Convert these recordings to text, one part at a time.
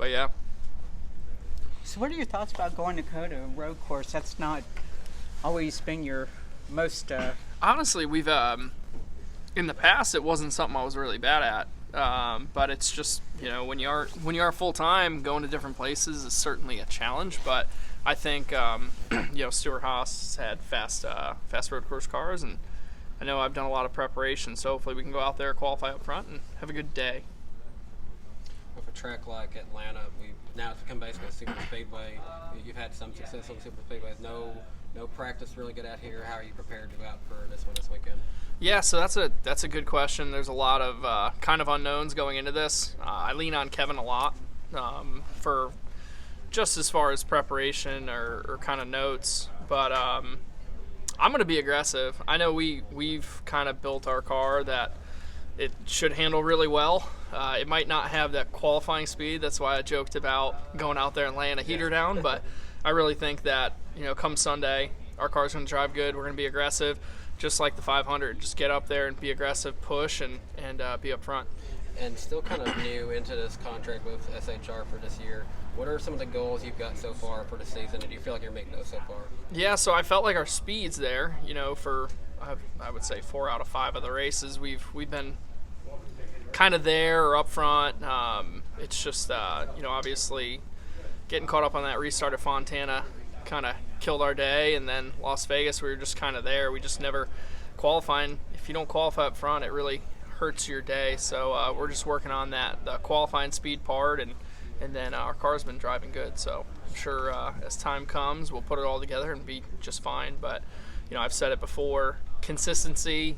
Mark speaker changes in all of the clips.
Speaker 1: But yeah.
Speaker 2: So what are your thoughts about going to COTA, a road course? That's not always been your most...
Speaker 1: Honestly, we've in the past it wasn't something I was really bad at, but it's just, you know, when you are full time, going to different places is certainly a challenge. But I think you know, Stuart Haas had fast road course cars, and I know I've done a lot of preparation, so hopefully we can go out there, qualify up front, and have a good day.
Speaker 3: With a track like Atlanta, now it's become basically a super speedway. You've had some success on super speedways. No practice really good out here. How are you prepared to go out for this one this weekend?
Speaker 1: Yeah, so that's a good question. There's a lot of kind of unknowns going into this. I lean on Kevin a lot for just as far as preparation or kind of notes, but I'm going to be aggressive. I know we've kind of built our car that it should handle really well. It might not have that qualifying speed. That's why I joked about going out there and laying a heater down, but I really think that, you know, come Sunday, our car's going to drive good. We're going to be aggressive, just like the 500. Just get up there and be aggressive, push, and be up front.
Speaker 3: And still kind of new into this contract with SHR for this year. What are some of the goals you've got so far for the season, and do you feel like you're making those so far? Yeah,
Speaker 1: so I felt like our speed's there. You know, for I would say 4 out of 5 of the races, we've been kind of there or up front. It's just you know, obviously getting caught up on that restart at Fontana kind of killed our day, and then Las Vegas we were just kind of there. We just never qualifying. If you don't qualify up front, it really hurts your day. So we're just working on that, the qualifying speed part, and then our car's been driving good. So I'm sure as time comes, we'll put it all together and be just fine. But you know, I've said it before, consistency,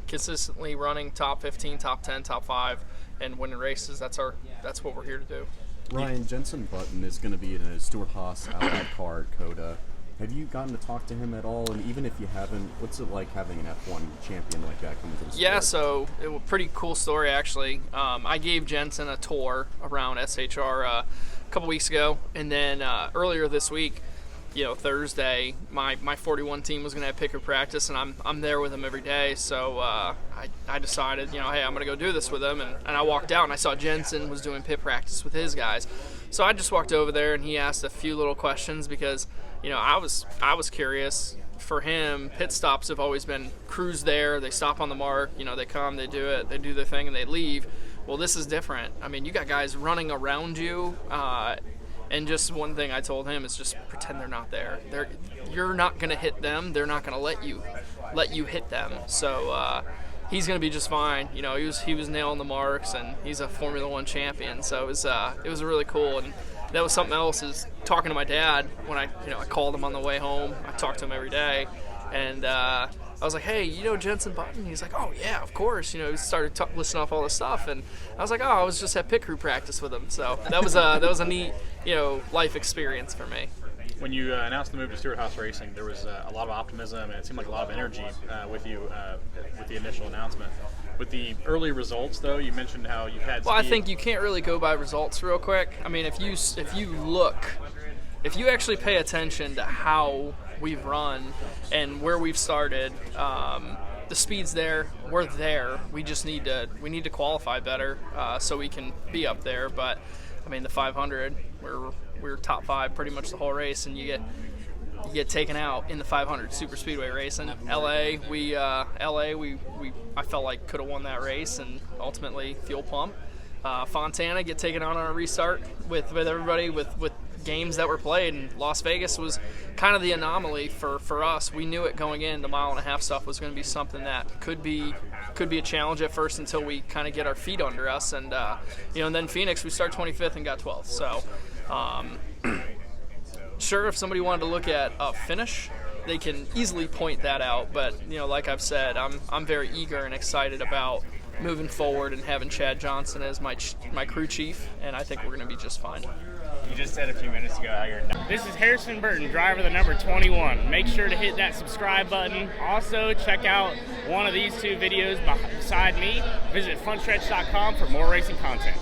Speaker 1: consistently running top 15, top 10, top 5, and winning races. That's what we're here to do.
Speaker 4: Ryan, Jensen Button is going to be in a Stuart Haas Outback car at COTA. Have you gotten to talk to him at all? And even if you haven't, what's it like having an F1 champion like that come into the sport?
Speaker 1: Yeah, so it was a pretty cool story, actually. I gave Jensen a tour around SHR a couple weeks ago, and then earlier this week, you know, Thursday, my 41 team was going to have picker practice, and I'm there with him every day. So I decided, you know, hey, I'm going to go do this with him. And I walked out, and I saw Jensen was doing pit practice with his guys. So I just walked over there, and he asked a few little questions because, you know, I was curious. For him, pit stops have always been cruise there. They stop on the mark. You know, they come, they do it, they do their thing, and they leave. Well, this is different. I mean, you got guys running around you. And just one thing I told him is just pretend they're not there. You're not going to hit them. They're not going to let you hit them. So he's going to be just fine. You know, he was nailing the marks, and he's a Formula One champion. So it was really cool. And that was something else, is talking to my dad when I called him on the way home. I talk to him every day, and I was like, hey, you know Jensen Button? He's like, oh yeah, of course. You know, he started listing off all this stuff, and I was like, oh, I was just at pit crew practice with him. So that was a neat, you know, life experience for me.
Speaker 5: When you announced the move to Stuart Haas Racing, there was a lot of optimism, and it seemed like a lot of energy with you with the initial announcement. With the early results, though, you mentioned how you've had.
Speaker 1: Well, I think you can't really go by results real quick. I mean, if you actually pay attention to how we've run and where we've started, the speed's there. We're there. We just need to qualify better so we can be up there. But I mean, the 500, we're top 5 pretty much the whole race, and you get taken out in the 500 super speedway racing. LA, I felt like could have won that race, and ultimately fuel pump. Fontana get taken out on a restart with everybody with games that were played, and Las Vegas was kind of the anomaly for us. We knew it going in. The mile-and-a-half stuff was going to be something that could be a challenge at first until we kind of get our feet under us, and and then Phoenix we start 25th and got 12th. So sure, if somebody wanted to look at a finish, they can easily point that out, but like I've said, I'm very eager and excited about moving forward and having Chad Johnson as my crew chief, and I think we're going to be just fine.
Speaker 6: You just said a few minutes ago how you're not. This is Harrison Burton, driver the number 21. Make sure to hit that subscribe button. Also, check out one of these 2 videos beside me. Visit funstretch.com for more racing content.